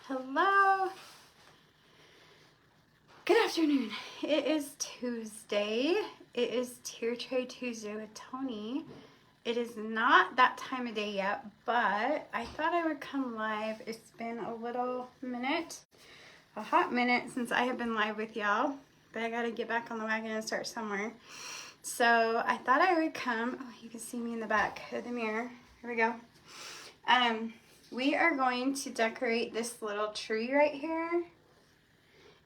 Hello. Good afternoon. It is Tuesday. It is Tier Tray Tuesday with Tony. It is not that time of day yet, but I thought I would come live. It's been a little minute, a hot minute since I have been live with y'all, but I gotta get back on the wagon and start somewhere. So I thought I would come. Oh, you can see me in the back of the mirror. Here we go. We are going to decorate this little tree right here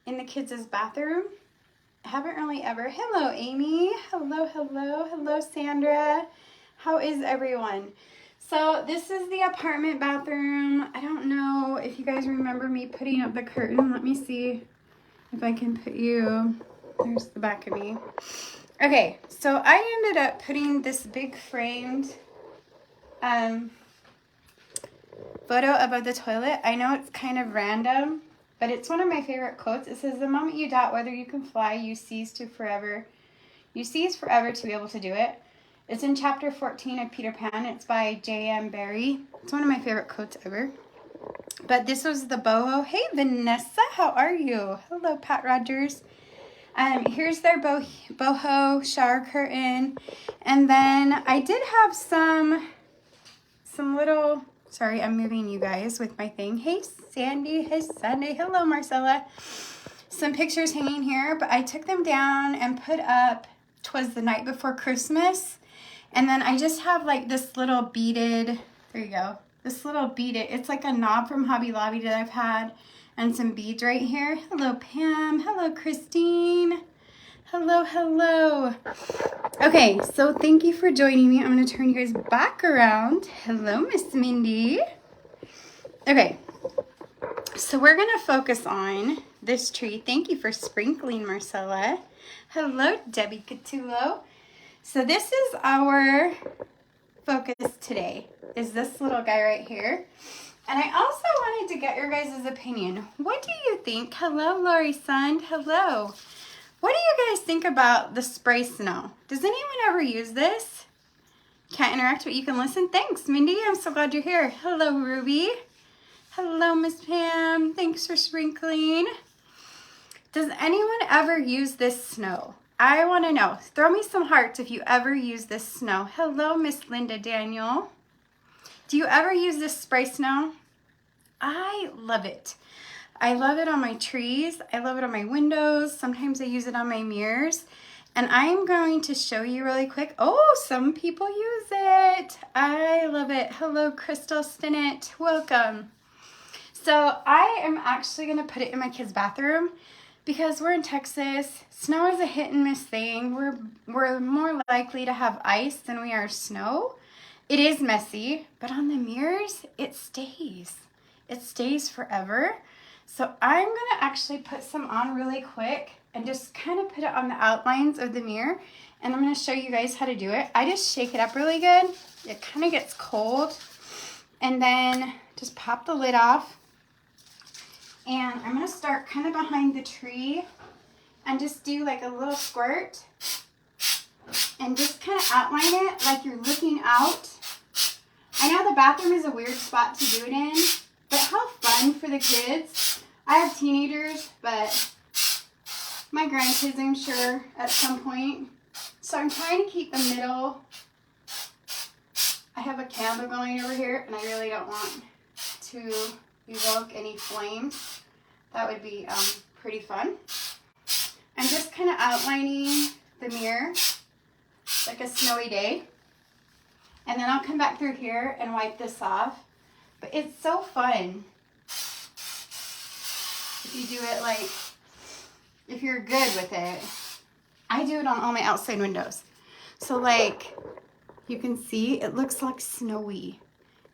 in the kids' bathroom. I haven't really ever. Hello, Amy. Hello, hello. Hello, Sandra. How is everyone? So this is the apartment bathroom. I don't know if you guys remember me putting up the curtain. Let me see if I can put you. There's the back of me. Okay, so I ended up putting this big framed photo above the toilet. I know it's kind of random, but it's one of my favorite quotes. It says, "The moment you doubt whether you can fly, you cease forever to be able to do it." It's in chapter 14 of Peter Pan. It's by J.M. Barrie. It's one of my favorite quotes ever. But this was the boho. Hey, Vanessa, how are you? Hello, Pat Rogers. Here's their boho shower curtain. And then I did have some little... Sorry, I'm moving you guys with my thing. Hey, Sandy. Hey, Sunday. Hello, Marcella. Some pictures hanging here, but I took them down and put up, 'twas the night before Christmas. And then I just have like this little beaded, there you go, this little beaded, it's like a knob from Hobby Lobby that I've had, and some beads right here. Hello, Pam. Hello, Christine. Hello, hello. Okay, so thank you for joining me. I'm going to turn you guys back around. Hello, Miss Mindy. Okay, so we're going to focus on this tree. Thank you for sprinkling, Marcella. Hello, Debbie Catullo. So this is our focus today, is this little guy right here. And I also wanted to get your guys' opinion. What do you think? Hello, Lori Sund. Hello. What do you guys think about the spray snow? Does anyone ever use this? Can't interact, but you can listen. Thanks, Mindy. I'm so glad you're here. Hello, Ruby. Hello, Miss Pam. Thanks for sprinkling. Does anyone ever use this snow? I want to know. Throw me some hearts if you ever use this snow. Hello, Miss Linda Daniel. Do you ever use this spray snow? I love it. I love it on my trees. I love it on my windows. Sometimes I use it on my mirrors. And I'm going to show you really quick. Oh, some people use it. I love it. Hello, Crystal Stinnett. Welcome. So I am actually going to put it in my kids' bathroom because we're in Texas. Snow is a hit and miss thing. We're more likely to have ice than we are snow. It is messy, but on the mirrors, it stays. It stays forever. So I'm going to actually put some on really quick and just kind of put it on the outlines of the mirror. And I'm going to show you guys how to do it. I just shake it up really good. It kind of gets cold. And then just pop the lid off. And I'm going to start kind of behind the tree and just do like a little squirt. And just kind of outline it like you're looking out. I know the bathroom is a weird spot to do it in, but how fun for the kids. I have teenagers, but my grandkids, I'm sure, at some point. So I'm trying to keep the middle. I have a candle going over here, and I really don't want to evoke any flames. That would be pretty fun. I'm just kind of outlining the mirror like a snowy day. And then I'll come back through here and wipe this off. But it's so fun. If you do it like, if you're good with it. I do it on all my outside windows. So like, you can see it looks like snowy.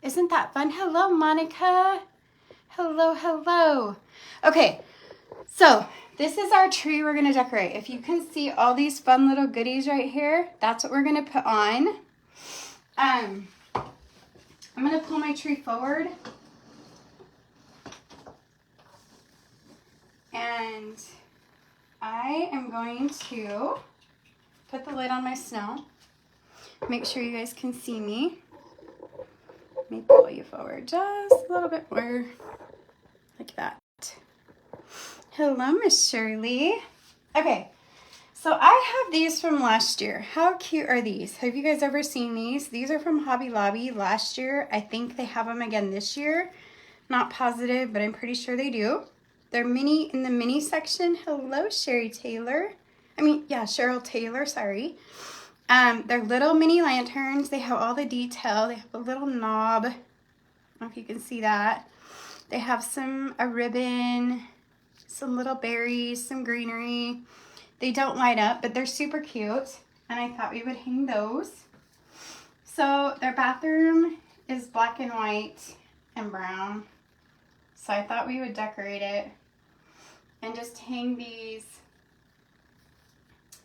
Isn't that fun? Hello, Monica. Hello, hello. Okay, so this is our tree we're gonna decorate. If you can see all these fun little goodies right here, that's what we're gonna put on. I'm gonna pull my tree forward. And I am going to put the lid on my snow. Make sure you guys can see me. Let me pull you forward just a little bit more. Like like that. Hello, Miss Shirley. Okay, so I have these from last year. How cute are these? Have you guys ever seen these? These are from Hobby Lobby last year. I think they have them again this year. Not positive, but I'm pretty sure they do. They're mini in the mini section. Hello, Cheryl Taylor, sorry. They're little mini lanterns. They have all the detail. They have a little knob. I don't know if you can see that. They have a ribbon, some little berries, some greenery. They don't light up, but they're super cute. And I thought we would hang those. So their bathroom is black and white and brown. So I thought we would decorate it and just hang these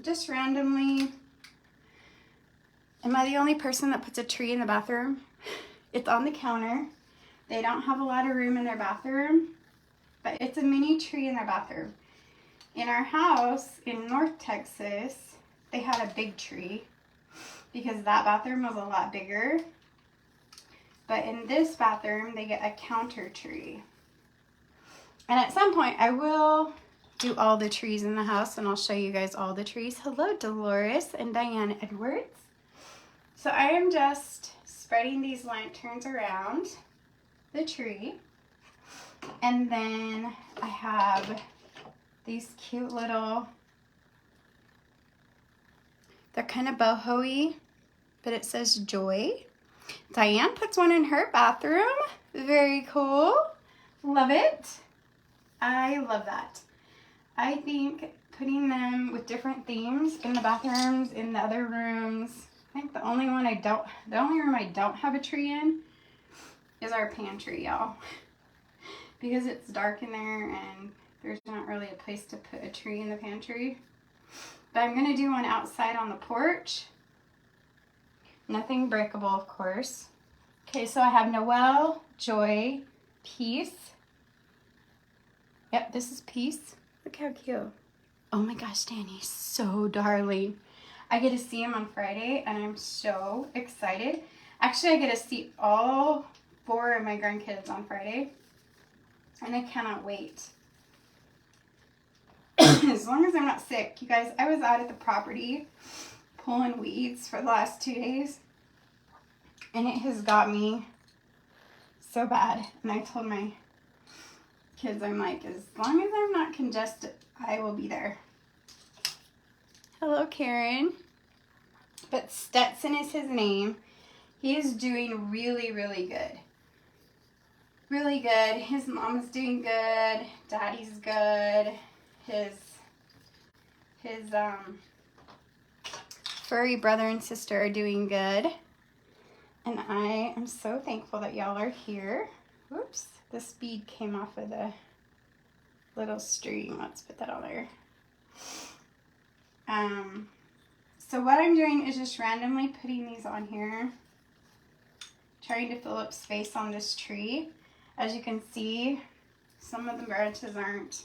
just randomly. Am I the only person that puts a tree in the bathroom? It's on the counter. They don't have a lot of room in their bathroom, but it's a mini tree in their bathroom. In our house in North Texas, they had a big tree because that bathroom was a lot bigger. But in this bathroom, they get a counter tree. And at some point, I will do all the trees in the house, and I'll show you guys all the trees. Hello, Dolores and Diane Edwards. So I am just spreading these lanterns around the tree. And then I have these cute little, they're kind of boho-y, but it says joy. Diane puts one in her bathroom. Very cool. Love it. I love that. I think putting them with different themes in the bathrooms, in the other rooms. I think the only room I don't have a tree in is our pantry, y'all. Because it's dark in there and there's not really a place to put a tree in the pantry. But I'm going to do one outside on the porch. Nothing breakable, of course. Okay, so I have Noel, Joy, Peace. Yep, this is Peace. Look how cute. Oh my gosh, Danny's so darling. I get to see him on Friday and I'm so excited. Actually, I get to see all 4 of my grandkids on Friday. And I cannot wait. As long as I'm not sick. You guys, I was out at the property pulling weeds for the last 2 days. And it has got me so bad. And I told my kids, I'm like, as long as I'm not congested, I will be there. Hello, Karen. But Stetson is his name. He is doing really, really good. Really good. His mom is doing good. Daddy's good. His furry brother and sister are doing good. And I am so thankful that y'all are here. Whoops, the speed came off of the little stream. Let's put that on there. So what I'm doing is just randomly putting these on here. Trying to fill up space on this tree. As you can see, some of the branches aren't.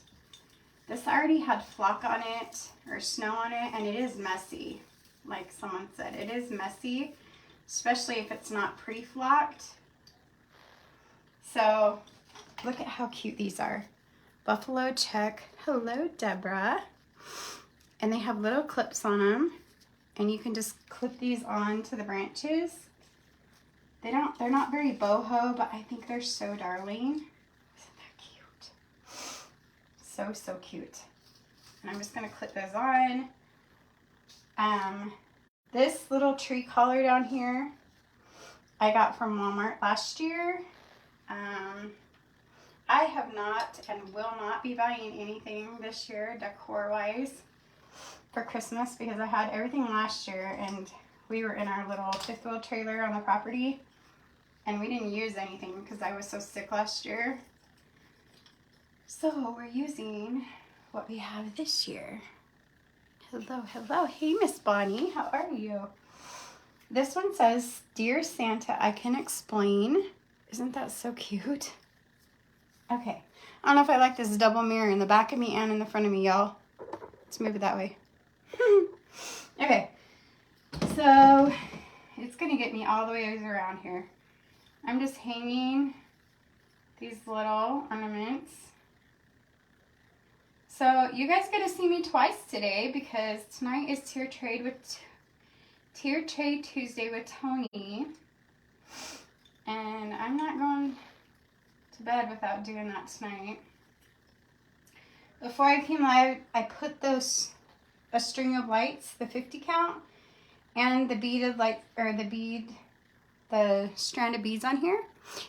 This already had flock on it, or snow on it, and it is messy. Like someone said, it is messy, especially if it's not pre-flocked. So, look at how cute these are. Buffalo check. Hello, Deborah. And they have little clips on them, and you can just clip these on to the branches. They're not very boho, but I think they're so darling. Isn't that cute? So, so cute. And I'm just gonna clip those on. This little tree collar down here, I got from Walmart last year. I have not and will not be buying anything this year decor-wise for Christmas because I had everything last year and we were in our little fifth wheel trailer on the property and we didn't use anything because I was so sick last year. So we're using what we have this year. Hello, hello. Hey, Miss Bonnie, how are you? This one says, Dear Santa, I can explain. Isn't that so cute? Okay, I don't know if I like this double mirror in the back of me and in the front of me, y'all. Let's move it that way. Okay, so it's gonna get me all the way around here. I'm just hanging these little ornaments. So you guys get to see me twice today because tonight is Tier Trade Tuesday with Tony. And I'm not going to bed without doing that tonight. Before I came live, I put a string of lights, the 50 count, and the beaded light, or the strand of beads on here.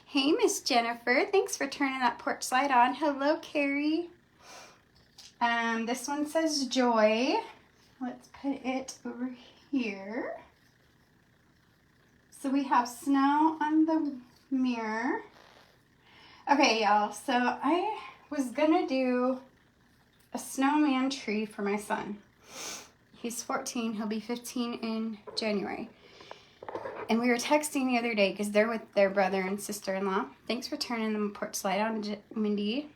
Hey, Miss Jennifer, thanks for turning that porch light on. Hello, Carrie. This one says joy. Let's put it over here. So we have snow on the mirror. Okay, y'all, so I was gonna do a snowman tree for my son. He's 14, he'll be 15 in January. And we were texting the other day because they're with their brother and sister-in-law. Thanks for turning the porch light on, Mindy.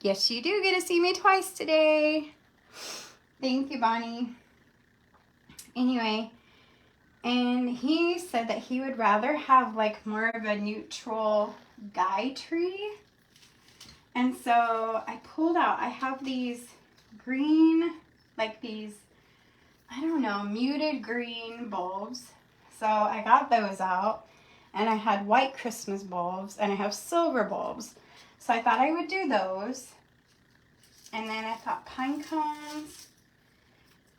Yes, you do get to see me twice today. Thank you, Bonnie. Anyway, and he said that he would rather have like more of a neutral guy tree. And so I pulled out, I have these green, like these, I don't know, muted green bulbs. So I got those out, and I had white Christmas bulbs, and I have silver bulbs. So I thought I would do those. And then I thought pine cones,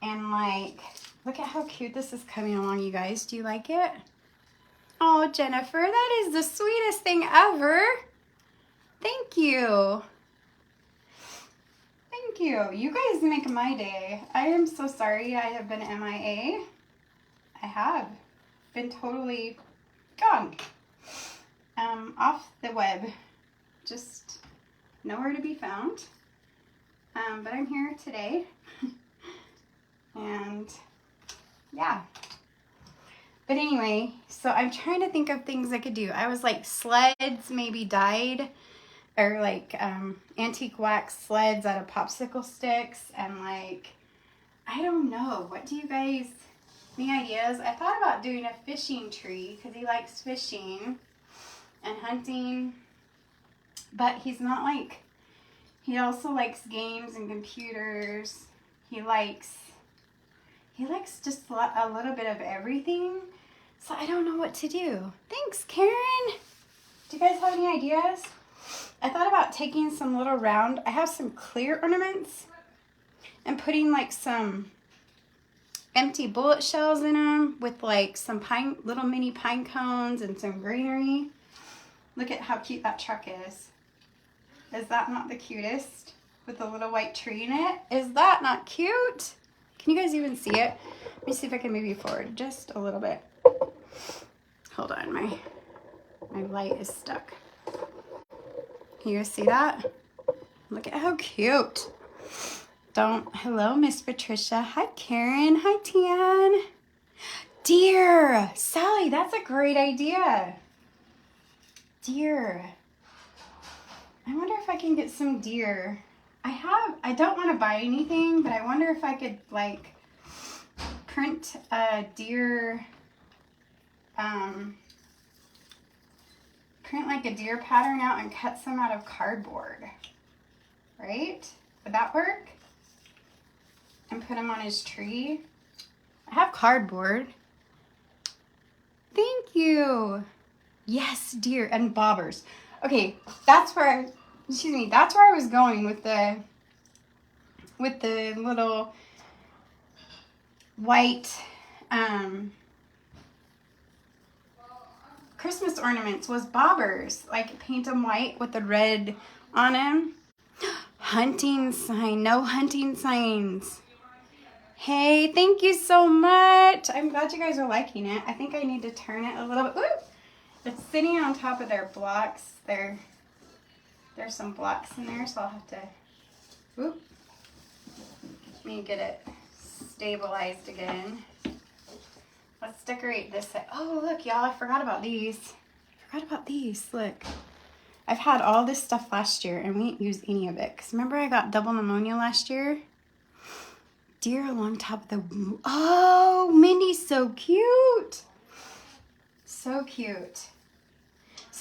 and like, look at how cute this is coming along, you guys. Do you like it? Oh, Jennifer, that is the sweetest thing ever. Thank you. Thank you. You guys make my day. I am so sorry I have been MIA. I have been totally gone. Off the web. Just nowhere to be found. But I'm here today. And yeah. But anyway, so I'm trying to think of things I could do. I was like sleds maybe dyed, or like antique wax sleds out of popsicle sticks, and like, I don't know. What do you guys, any ideas? I thought about doing a fishing tree because he likes fishing and hunting, but he's not like, he also likes games and computers. He likes just a little bit of everything. So I don't know what to do. Thanks, Karen. Do you guys have any ideas? I thought about taking some little round, I have some clear ornaments, and putting like some empty bullet shells in them with like some little mini pine cones and some greenery. Look at how cute that truck is. Is that not the cutest? With a little white tree in it. Is that not cute? Can you guys even see it? Let me see if I can move you forward just a little bit. Hold on, my light is stuck. Can you guys see that? Look at how cute. Hello, Miss Patricia. Hi, Karen. Hi, Tian. Deer. Sally, that's a great idea. Deer. I wonder if I can get some deer. I don't want to buy anything, but I wonder if I could like print a deer, print like a deer pattern out and cut some out of cardboard, right? Would that work? And put him on his tree. I have cardboard. Thank you. Yes, deer and bobbers. Okay, that's where I was going with the little white Christmas ornaments was bobbers. Like paint them white with the red on them. Hunting sign, no hunting signs. Hey, thank you so much. I'm glad you guys are liking it. I think I need to turn it a little bit. Ooh, it's sitting on top of their blocks. There's some blocks in there, so I'll have to, whoop. Let me get it stabilized again. Let's decorate this. Oh, look, y'all, I forgot about these. Look. I've had all this stuff last year, and we didn't use any of it. Because remember I got double pneumonia last year? Deer along top of the, oh, Mindy's so cute. So cute.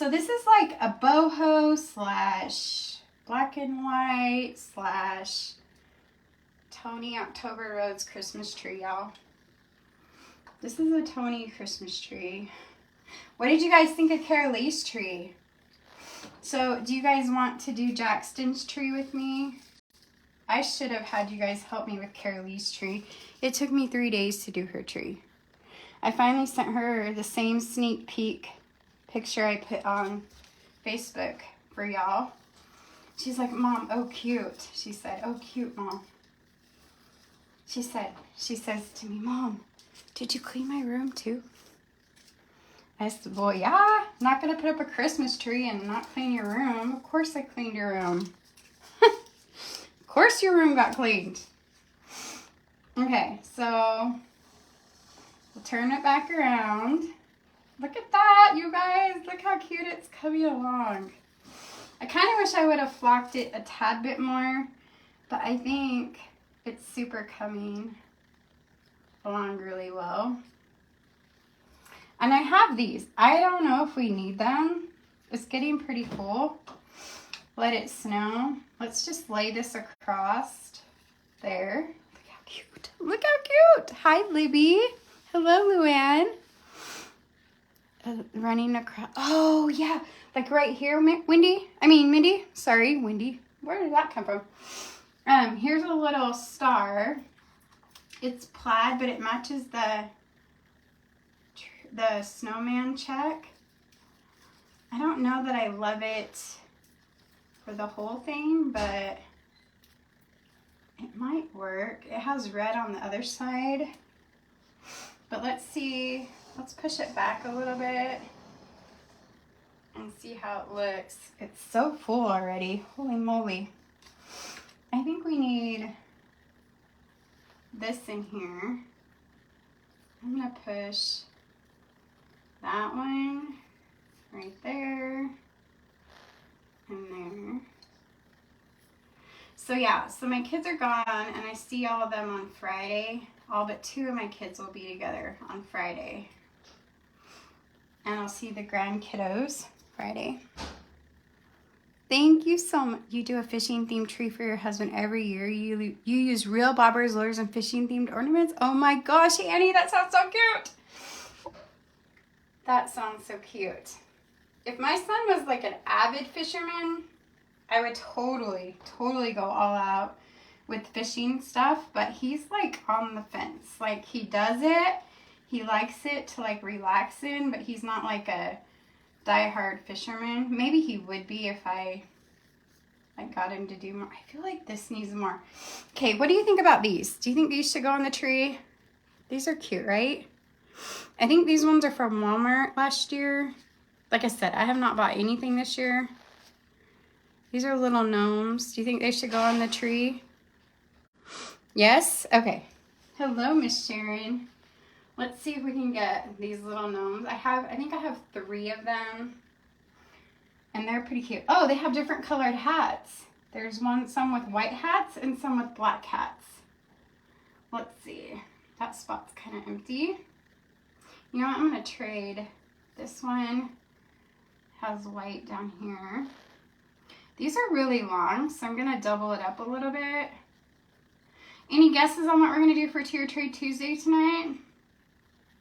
So this is like a boho slash black and white slash Tony October Rose Christmas tree, y'all. This is a Tony Christmas tree. What did you guys think of Carolee's tree? So do you guys want to do Jackson's tree with me? I should have had you guys help me with Carolee's tree. It took me 3 days to do her tree. I finally sent her the same sneak peek picture I put on Facebook for y'all. She's like, Mom, oh cute. She said, oh cute, Mom. She says to me, Mom, did you clean my room too? I said, well, yeah, I'm not going to put up a Christmas tree and not clean your room. Of course I cleaned your room. Of course your room got cleaned. Okay, so we'll turn it back around. Look at that, you guys. Look how cute it's coming along. I kind of wish I would have flocked it a tad bit more, but I think it's super coming along really well. And I have these. I don't know if we need them. It's getting pretty full. Let it snow. Let's just lay this across there. Look how cute. Look how cute. Hi, Libby. Hello, Luann. Running across. Oh, yeah. Like right here, Mindy. Sorry, Wendy. Where did that come from? Here's a little star. It's plaid, but it matches the snowman check. I don't know that I love it for the whole thing, but it might work. It has red on the other side. But let's see. Let's push it back a little bit and see how it looks. It's so full already. Holy moly. I think we need this in here. I'm going to push that one right there and there. So yeah, so my kids are gone and I see all of them on Friday. All but 2 of my kids will be together on Friday. And I'll see the grand kiddos Friday. Thank you so much. You do a fishing themed tree for your husband every year. You use real bobbers, lures, and fishing themed ornaments. Oh my gosh, Annie, that sounds so cute. That sounds so cute. If my son was like an avid fisherman, I would totally go all out with fishing stuff, but he's like on the fence. Like he does it, he likes it to like relax in, but he's not like a diehard fisherman. Maybe he would be if I like got him to do more. I feel like this needs more. Okay, what do you think about these? Do you think these should go on the tree? These are cute, right? I think these ones are from Walmart last year. Like I said, I have not bought anything this year. These are little gnomes. Do you think they should go on the tree? Yes? Okay. Hello, Miss Sharon. Let's see if we can get these little gnomes. I think I have 3 of them. And they're pretty cute. Oh, they have different colored hats. There's some with white hats and some with black hats. Let's see. That spot's kind of empty. You know what? I'm going to trade. This one has white down here. These are really long, so I'm going to double it up a little bit. Any guesses on what we're going to do for Tier Trade Tuesday tonight?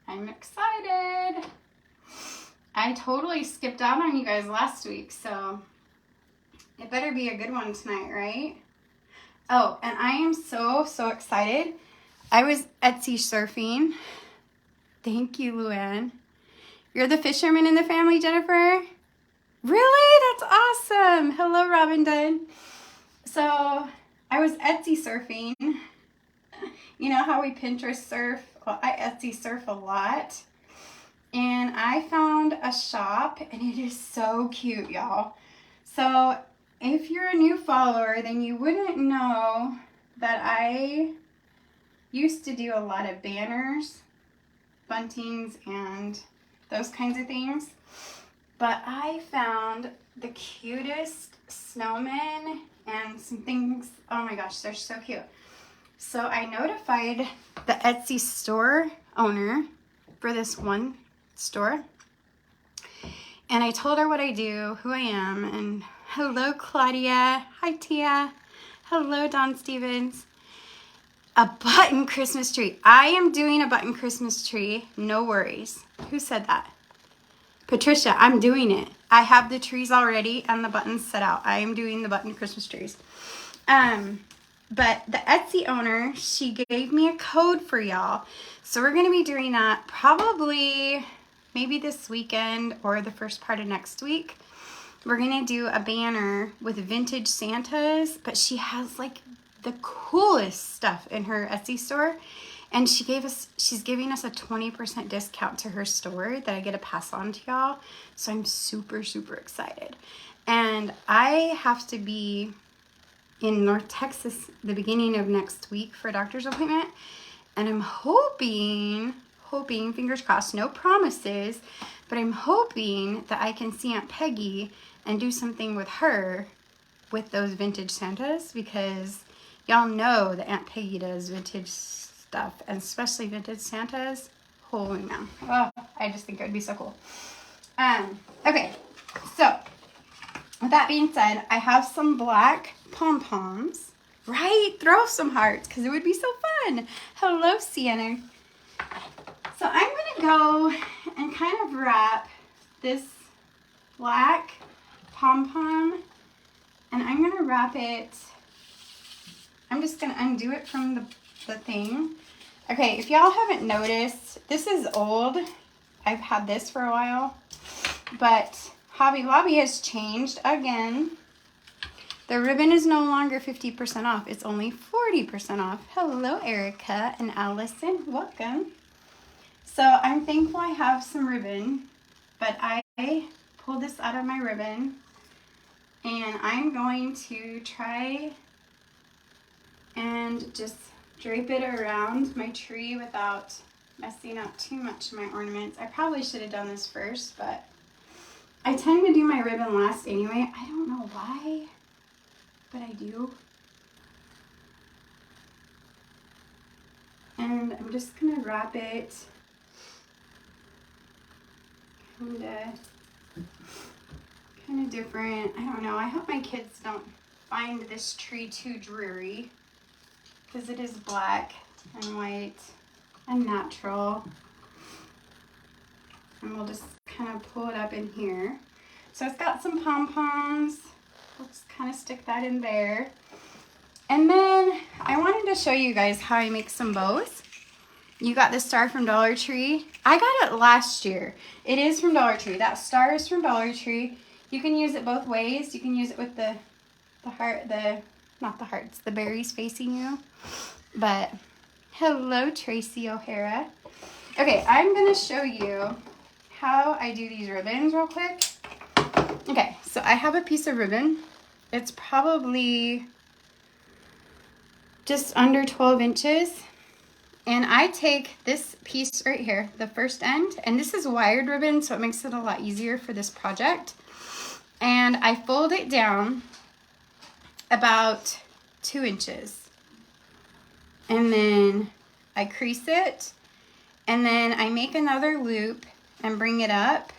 I'm excited. I totally skipped out on you guys last week, so it better be a good one tonight, right? Oh, and I am so excited. I was Etsy surfing. Thank you, Luann. You're the fisherman in the family, Jennifer? Really? That's awesome. Hello, Robin Dunn. So I was Etsy surfing. You know how we Pinterest surf? Well, I Etsy surf a lot. And I found a shop, and it is so cute, y'all. So if you're a new follower, then you wouldn't know that I used to do a lot of banners, buntings, and those kinds of things. But I found the cutest snowmen and some things. Oh my gosh, they're so cute. So I notified the Etsy store owner for this one store. And I told her what I do, who I am, and hello, Claudia. Hi, Tia. Hello, Don Stevens. A button Christmas tree. I am doing a button Christmas tree. No worries. Who said that? Patricia, I'm doing it. I have the trees already and the buttons set out. I am doing the button Christmas trees. But the Etsy owner, she gave me a code for y'all. So we're going to be doing that probably maybe this weekend or the first part of next week. We're going to do a banner with vintage Santas, but she has like the coolest stuff in her Etsy store. And she's giving us a 20% discount to her store that I get to pass on to y'all. So I'm super, super excited. And I have to be in North Texas the beginning of next week for a doctor's appointment. And I'm hoping, fingers crossed, no promises, but I'm hoping that I can see Aunt Peggy and do something with her with those vintage Santas, because y'all know that Aunt Peggy does vintage stuff, and especially vintage Santas. Holy man. Oh, I just think it would be so cool. Okay, so with that being said, I have some black pom-poms, right? Throw some hearts because it would be so fun. Hello, Sienna. So I'm going to go and kind of wrap this black pom-pom, and I'm going to wrap it, I'm just going to undo it from the thing. Okay, if y'all haven't noticed, this is old. I've had this for a while, but Hobby Lobby has changed again. The ribbon is no longer 50% off. It's only 40% off. Hello, Erica and Allison. Welcome. So I'm thankful I have some ribbon, but I pulled this out of my ribbon, and I'm going to try and just drape it around my tree without messing up too much of my ornaments. I probably should have done this first, but I tend to do my ribbon last anyway. I don't know why, but I do. And I'm just gonna wrap it kind of different. I don't know. I hope my kids don't find this tree too dreary, because it is black and white and natural. And we'll just kind of pull it up in here. So it's got some pom-poms. We'll just kind of stick that in there. And then I wanted to show you guys how I make some bows. You got this star from Dollar Tree. I got it last year. It is from Dollar Tree. That star is from Dollar Tree. You can use it both ways. You can use it with the heart, not the hearts, the berries facing you. But hello, Tracy O'Hara. Okay, I'm gonna show you how I do these ribbons real quick. Okay, so I have a piece of ribbon. It's probably just under 12 inches. And I take this piece right here, the first end, and this is wired ribbon, so it makes it a lot easier for this project. And I fold it down about 2 inches. And then I crease it, and then I make another loop and bring it up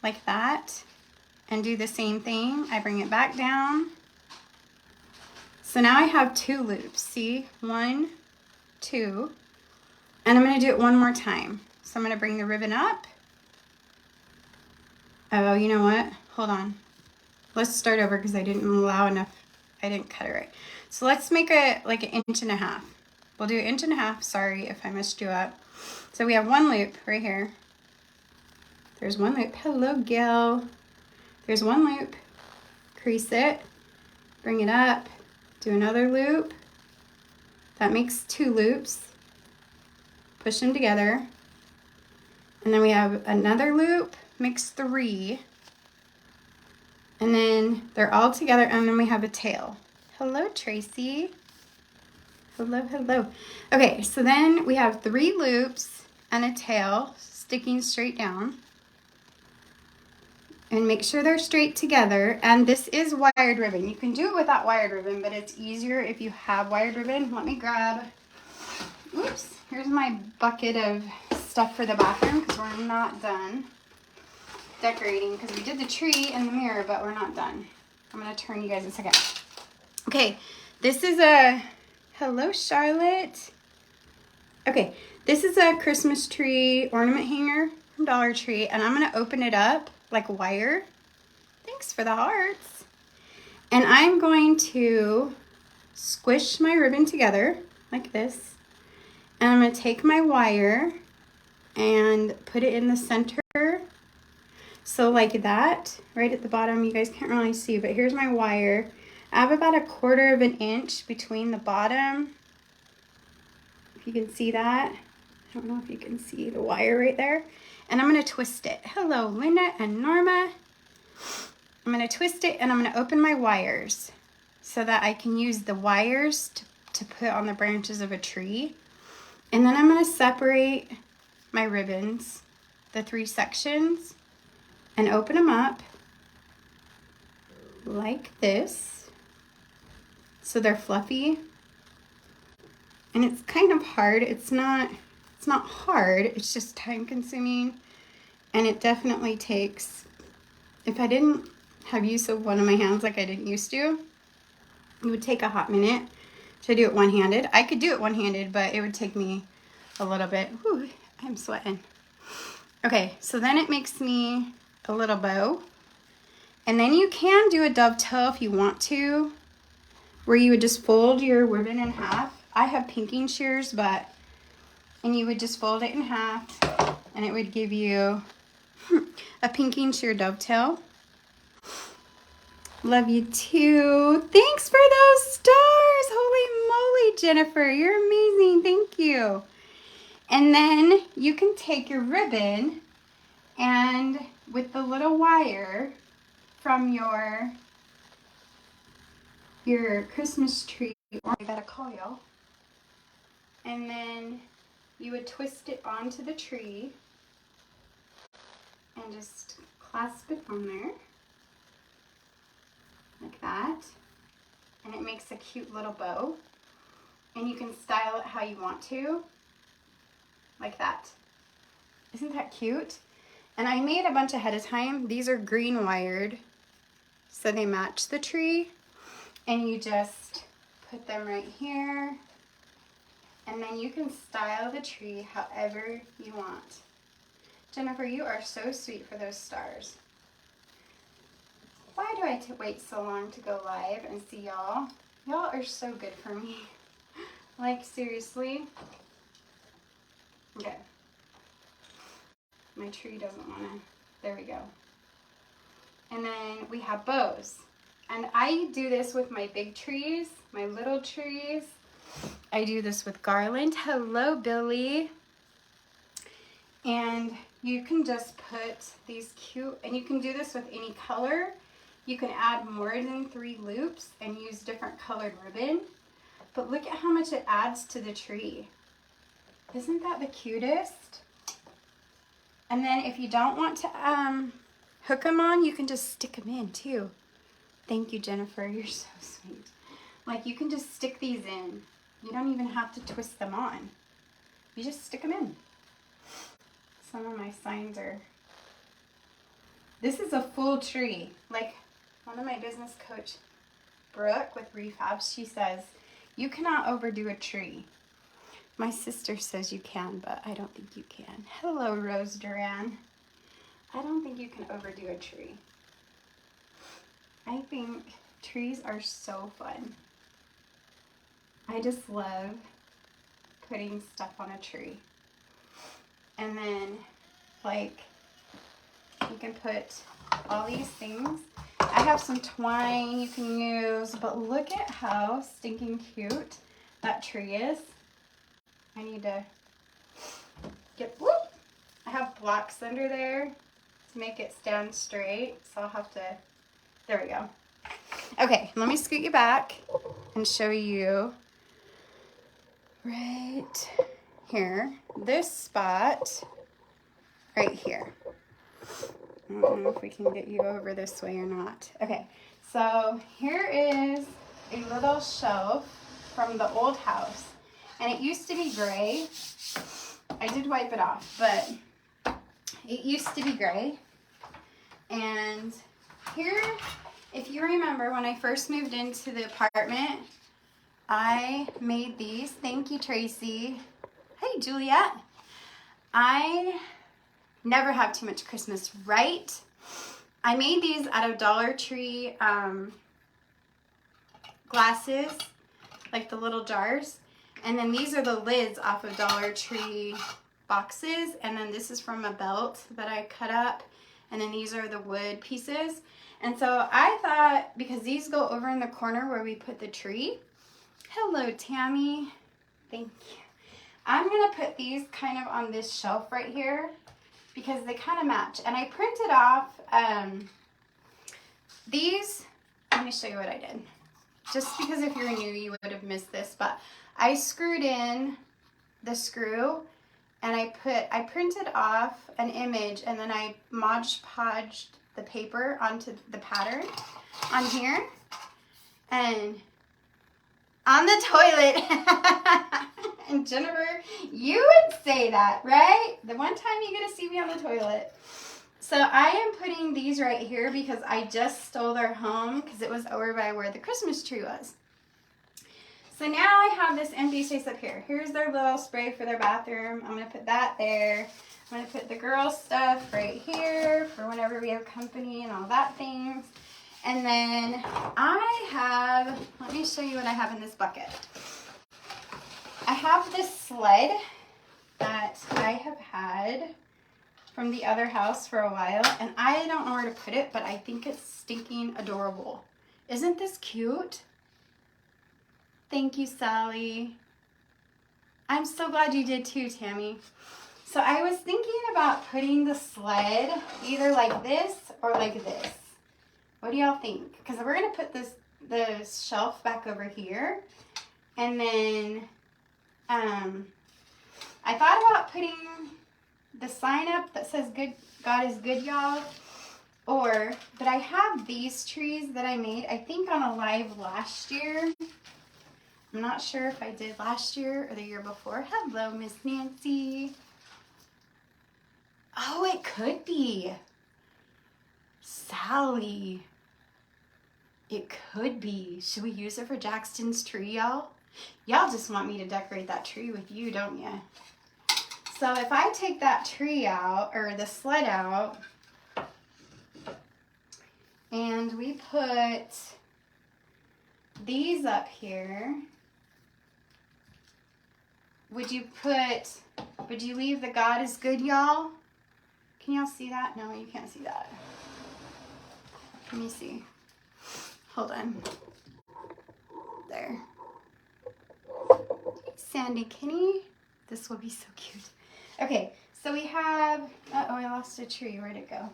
like that, and do the same thing. I bring it back down. So now I have 2 loops. See? 1, 2. And I'm going to do it one more time. So I'm going to bring the ribbon up. Oh, you know what? Hold on. Let's start over because I didn't allow enough. I didn't cut it right. So let's make it like 1.5 inches. We'll do 1.5 inches. Sorry if I messed you up. So we have 1 loop right here. There's 1 loop. Hello, Gil. There's 1 loop. Crease it. Bring it up. Do another loop. That makes 2 loops. Push them together. And then we have another loop. Makes 3. And then they're all together, and then we have a tail. Hello, Tracy. Hello, hello. Okay, so then we have 3 loops and a tail sticking straight down. And make sure they're straight together. And this is wired ribbon. You can do it without wired ribbon, but it's easier if you have wired ribbon. Let me grab, oops, here's my bucket of stuff for the bathroom because we're not done. decorating because we did the tree and the mirror, but we're not done. I'm going to turn you guys in a second. Okay, this is a, hello Charlotte. Okay, this is a Christmas tree ornament hanger from Dollar Tree, and I'm going to open it up like wire. Thanks for the hearts. And I'm going to squish my ribbon together like this. And I'm going to take my wire and put it in the center. So like that, right at the bottom, you guys can't really see, but here's my wire. I have about 1/4 of an inch between the bottom. If you can see that. I don't know if you can see the wire right there. And I'm going to twist it. Hello, Linda and Norma. I'm going to twist it and I'm going to open my wires so that I can use the wires to put on the branches of a tree. And then I'm going to separate my ribbons, the 3 sections, and open them up like this so they're fluffy. And it's kind of hard. It's not hard, it's just time consuming, and it definitely takes, if I didn't have use of one of my hands like I didn't used to, it would take a hot minute to do it one-handed. I could do it one-handed, but it would take me a little bit. Whew, I'm sweating. Okay, so then it makes me a little bow, and then you can do a dovetail if you want to, where you would just fold your ribbon in half. I have pinking shears, and you would just fold it in half, and it would give you a pinking shear dovetail. Love you too. Thanks for those stars. Holy moly, Jennifer, you're amazing. Thank you. And then you can take your ribbon and with the little wire from your Christmas tree, or I gotta call y'all, and then you would twist it onto the tree and just clasp it on there like that, and it makes a cute little bow, and you can style it how you want to, like that. Isn't that cute? And I made a bunch ahead of time. These are green wired, so they match the tree, and you just put them right here. And then you can style the tree however you want. Jennifer, you are so sweet for those stars. Why do I wait so long to go live and see y'all? Y'all are so good for me. Like, seriously. Okay. My tree doesn't want to. There we go. And then we have bows. And I do this with my big trees, my little trees. I do this with garland. Hello, Billy. And you can just put these cute, and you can do this with any color. You can add more than 3 loops and use different colored ribbon. But look at how much it adds to the tree. Isn't that the cutest? And then if you don't want to hook them on, you can just stick them in too. Thank you, Jennifer. You're so sweet. Like, you can just stick these in. You don't even have to twist them on. You just stick them in. Some of my signs are... This is a full tree. Like, one of my business coach, Brooke, with Refabs, she says, you cannot overdo a tree. My sister says you can, but I don't think you can. Hello, Rose Duran. I don't think you can overdo a tree. I think trees are so fun. I just love putting stuff on a tree. And then, like, you can put all these things. I have some twine you can use, but look at how stinking cute that tree is. I need to get, whoop! I have blocks under there to make it stand straight, so I'll have to, there we go. Okay, let me scoot you back and show you right here, this spot right here. I don't know if we can get you over this way or not. Okay, so here is a little shelf from the old house, and it used to be gray. I did wipe it off, but it used to be gray. And here, if you remember when I first moved into the apartment, I made these. Thank you, Tracy. Hey, Juliet. I never have too much Christmas, right? I made these out of Dollar Tree glasses, like the little jars. And then these are the lids off of Dollar Tree boxes. And then this is from a belt that I cut up. And then these are the wood pieces. And so I thought, because these go over in the corner where we put the tree. Hello, Tammy. Thank you. I'm going to put these kind of on this shelf right here because they kind of match. And I printed off these. Let me show you what I did. Just because if you're new, you would have missed this. But I screwed in the screw and I printed off an image and then I Mod Podged the paper onto the pattern on here and on the toilet. And Jennifer, you would say that, right? The one time you get to see me on the toilet. So I am putting these right here because I just stole their home because it was over by where the Christmas tree was. So now I have this empty space up here. Here's their little spray for their bathroom. I'm going to put that there. I'm going to put the girls' stuff right here for whenever we have company and all that things. And then I have, let me show you what I have in this bucket. I have this sled that I have had from the other house for a while. And I don't know where to put it, but I think it's stinking adorable. Isn't this cute? Thank you, Sally. I'm so glad you did too, Tammy. So I was thinking about putting the sled either like this or like this. What do y'all think? Because we're going to put the shelf back over here. And then I thought about putting the sign up that says God is good, y'all. But I have these trees that I made, I think on a live last year. I'm not sure if I did last year or the year before. Hello, Miss Nancy. Oh, it could be. Sally. It could be. Should we use it for Jackson's tree, y'all? Y'all just want me to decorate that tree with you, don't you? So if I take that tree out, or the sled out, and we put these up here, would you leave the God is good, y'all? Can y'all see that? No, you can't see that. Let me see. Hold on. There. Sandy Kinney. This will be so cute. Okay, so we have, uh-oh, I lost a tree. Where'd it go?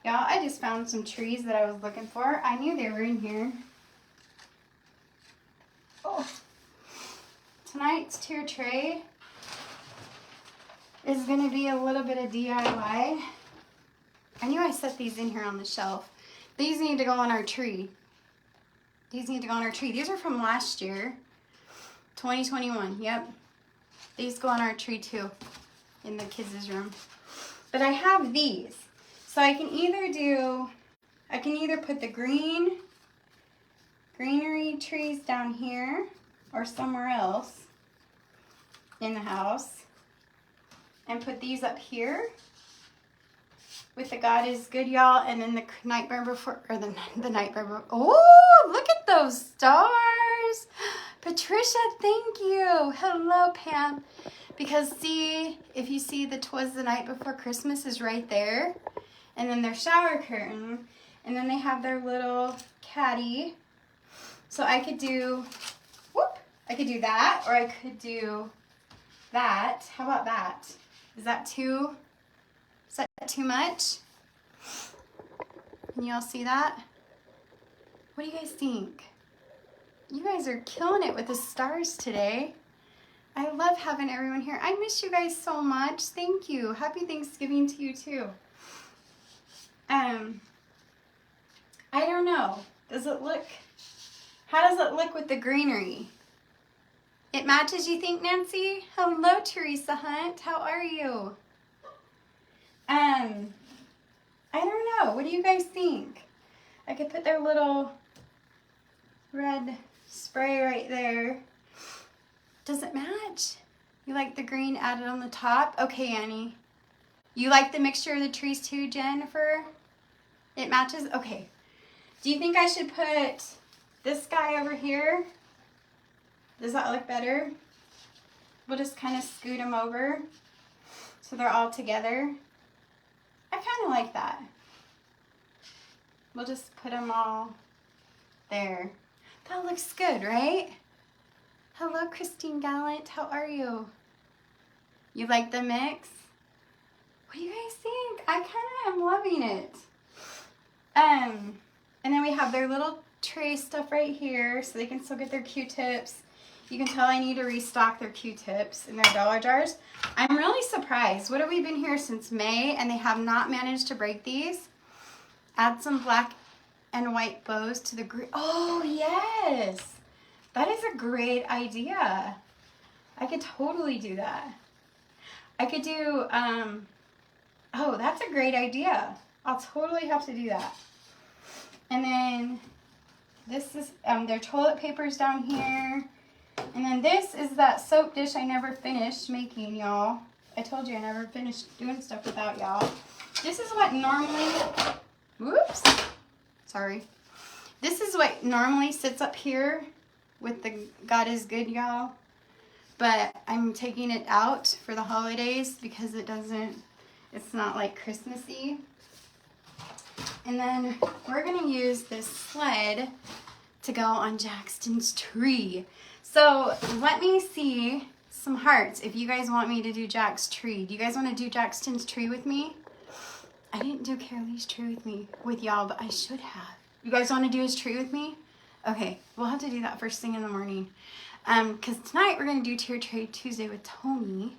Y'all, I just found some trees that I was looking for. I knew they were in here. Oh. Tonight's tier tray is going to be a little bit of DIY. I knew I set these in here on the shelf. These need to go on our tree. These need to go on our tree. These are from last year, 2021. Yep. These go on our tree too, in the kids' room. But I have these. So I can either put the greenery trees down here or somewhere else in the house and put these up here with the God is good, y'all, and then the nightmare before, or the nightmare before. Oh, look at those stars. Patricia, thank you. Hello, Pam. Because see, if you see the 'Twas the Night Before Christmas is right there. And then their shower curtain. And then they have their little caddy. So I could do, I could do that, or I could do that. How about that? Is that too much? Can you all see that? What do you guys think? You guys are killing it with the stars today. I love having everyone here. I miss you guys so much. Thank you. Happy Thanksgiving to you too. I don't know. How does it look with the greenery? It matches, you think, Nancy? Hello, Teresa Hunt. How are you? I don't know. What do you guys think? I could put their little red spray right there. Does it match? You like the green added on the top? Okay, Annie. You like the mixture of the trees too, Jennifer? It matches? Okay. Do you think I should put this guy over here? Does that look better? We'll just kind of scoot them over so they're all together. I kind of like that. We'll just put them all there. That looks good, right? Hello, Christine Gallant. How are you? You like the mix? What do you guys think? I kind of am loving it. And then we have their little tray stuff right here so they can still get their Q-tips. You can tell I need to restock their Q-tips in their Dollar jars. I'm really surprised. What have we been here since May and they have not managed to break these? Add some black and white bows to the green. Oh, yes. That is a great idea. I could totally do that. I could do, oh, that's a great idea. I'll totally have to do that. And then this is, their toilet paper's down here. And then this is that soap dish I never finished making, y'all. I told you I never finished doing stuff without y'all. This is what normally, whoops, sorry. This is what normally sits up here with the God is good, y'all. But I'm taking it out for the holidays because it's not like Christmassy. And then we're gonna use this sled to go on Jackson's tree. So let me see some hearts if you guys want me to do Jack's tree. Do you guys want to do Jackson's tree with me? I didn't do Carolee's tree with y'all, but I should have. You guys want to do his tree with me? Okay, we'll have to do that first thing in the morning. Because tonight we're going to do Tier Trade Tuesday with Tony.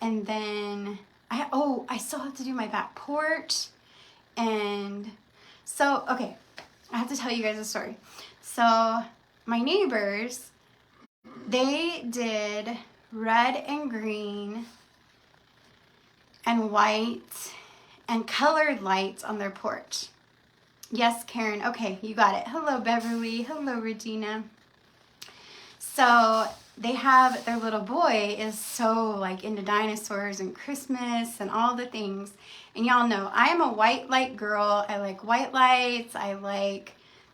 And then, I still have to do my back porch. And so, okay, I have to tell you guys a story. So, my neighbors, they did red and green and white and colored lights on their porch. Yes, Karen. Okay, you got it. Hello, Beverly. Hello, Regina. So they have, their little boy is so like into dinosaurs and Christmas and all the things. And y'all know I am a white light girl. I like white lights. I like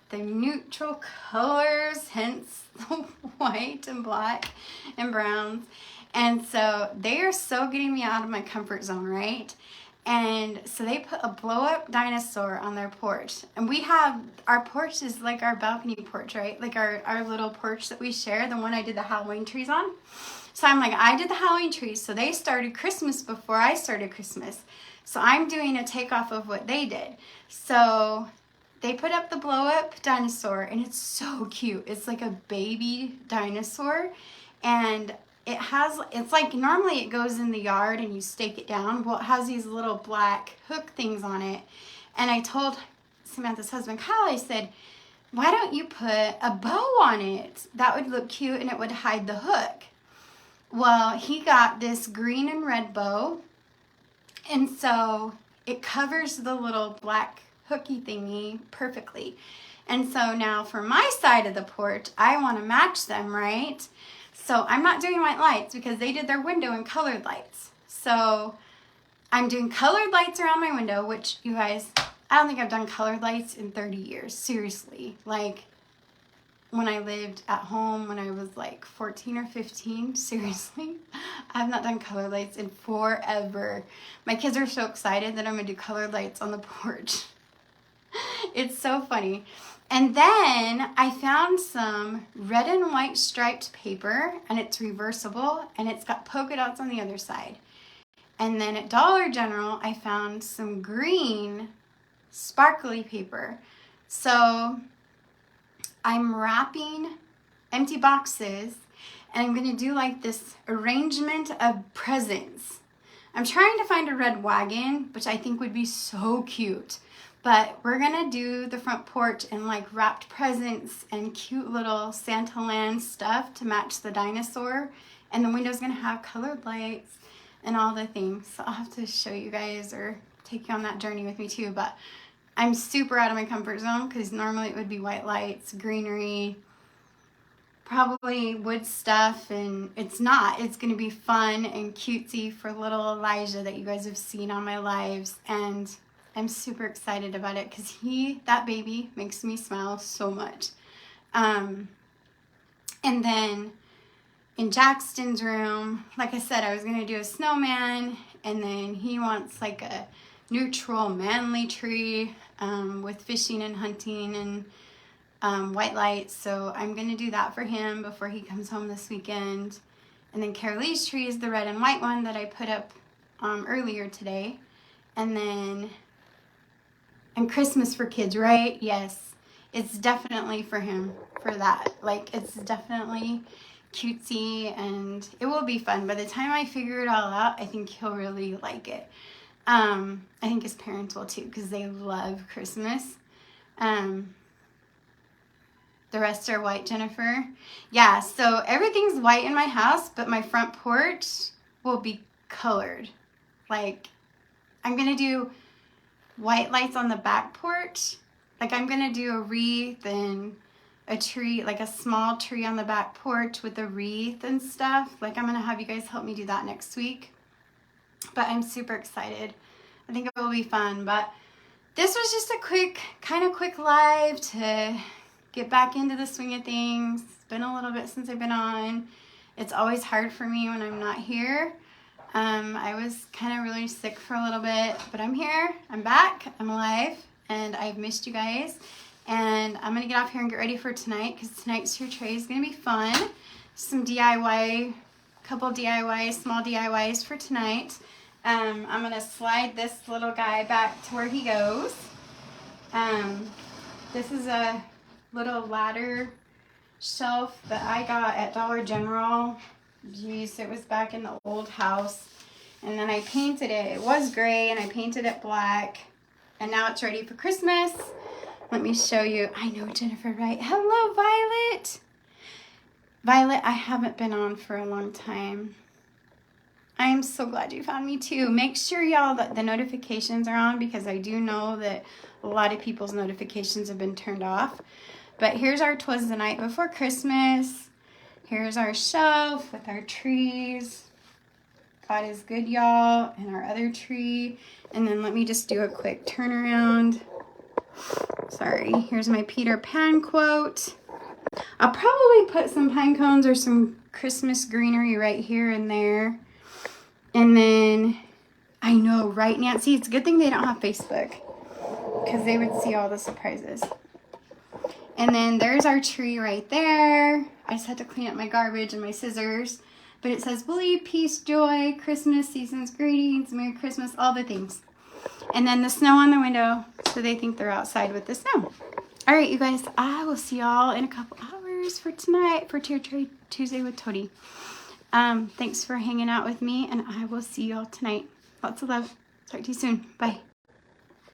the neutral colors, hence the white and black and browns. And so they are so getting me out of my comfort zone, right? And so they put a blow-up dinosaur on their porch. And we have, our porch is like our balcony porch, right? Like our little porch that we share, the one I did the Halloween trees on. So I'm like, I did the Halloween trees, so they started Christmas before I started Christmas. So I'm doing a takeoff of what they did. So they put up the blow-up dinosaur, and it's so cute. It's like a baby dinosaur, and it's like normally it goes in the yard and you stake it down. Well, it has these little black hook things on it. And I told Samantha's husband, Kyle, I said, why don't you put a bow on it? That would look cute and it would hide the hook. Well, he got this green and red bow. And so it covers the little black hooky thingy perfectly. And so now for my side of the porch, I want to match them, right? So I'm not doing white lights because they did their window in colored lights. So I'm doing colored lights around my window, which you guys, I don't think I've done colored lights in 30 years. Seriously. Like when I lived at home when I was like 14 or 15, seriously. I've not done colored lights in forever. My kids are so excited that I'm going to do colored lights on the porch. It's so funny. And then I found some red and white striped paper, and it's reversible, and it's got polka dots on the other side. And then at Dollar General, I found some green sparkly paper. So I'm wrapping empty boxes, and I'm going to do like this arrangement of presents. I'm trying to find a red wagon, which I think would be so cute. But we're going to do the front porch and like wrapped presents and cute little Santa Land stuff to match the dinosaur. And the window's going to have colored lights and all the things. So I'll have to show you guys or take you on that journey with me too. But I'm super out of my comfort zone because normally it would be white lights, greenery, probably wood stuff, and it's not. It's going to be fun and cutesy for little Elijah that you guys have seen on my lives, and I'm super excited about it because that baby makes me smile so much. And then in Jackson's room, like I said, I was going to do a snowman, and then he wants like a neutral manly tree with fishing and hunting and white lights. So I'm going to do that for him before he comes home this weekend. And then Carolee's tree is the red and white one that I put up earlier today. And Christmas for kids, right? Yes, it's definitely for him, for that. Like, it's definitely cutesy, and it will be fun. By the time I figure it all out, I think he'll really like it. I think his parents will too, because they love Christmas. The rest are white, Jennifer. Yeah, so everything's white in my house, but my front porch will be colored. Like, I'm going to do white lights on the back porch. Like, I'm going to do a wreath and a tree, like a small tree on the back porch with a wreath and stuff. Like, I'm going to have you guys help me do that next week. But I'm super excited. I think it will be fun. But this was just a quick live to get back into the swing of things. It's been a little bit since I've been on. It's always hard for me when I'm not here. I was kind of really sick for a little bit, but I'm here. I'm back. I'm alive, and I've missed you guys. And I'm going to get off here and get ready for tonight, because tonight's Your Tray is going to be fun. Some DIY, couple DIYs, small DIYs for tonight. I'm going to slide this little guy back to where he goes. This is a little ladder shelf that I got at Dollar General. Geez, it was back in the old house. And then I painted it. It was gray, and I painted it black. And now it's ready for Christmas. Let me show you. I know, Jennifer, right? Hello, Violet. Violet, I haven't been on for a long time. I am so glad you found me too. Make sure, y'all, that the notifications are on, because I do know that a lot of people's notifications have been turned off. But here's our 'Twas the Night Before Christmas. Here's our shelf with our trees. God is good, y'all, and our other tree. And then let me just do a quick turnaround. Sorry. Here's my Peter Pan quote. I'll probably put some pine cones or some Christmas greenery right here and there. And then, I know, right, Nancy? It's a good thing they don't have Facebook, because they would see all the surprises. And then there's our tree right there. I just had to clean up my garbage and my scissors. But it says, believe, peace, joy, Christmas, season's greetings, Merry Christmas, all the things. And then the snow on the window, so they think they're outside with the snow. All right, you guys, I will see y'all in a couple hours for tonight for Your Tray Tuesday with Tody. Thanks for hanging out with me, and I will see y'all tonight. Lots of love. Talk to you soon. Bye.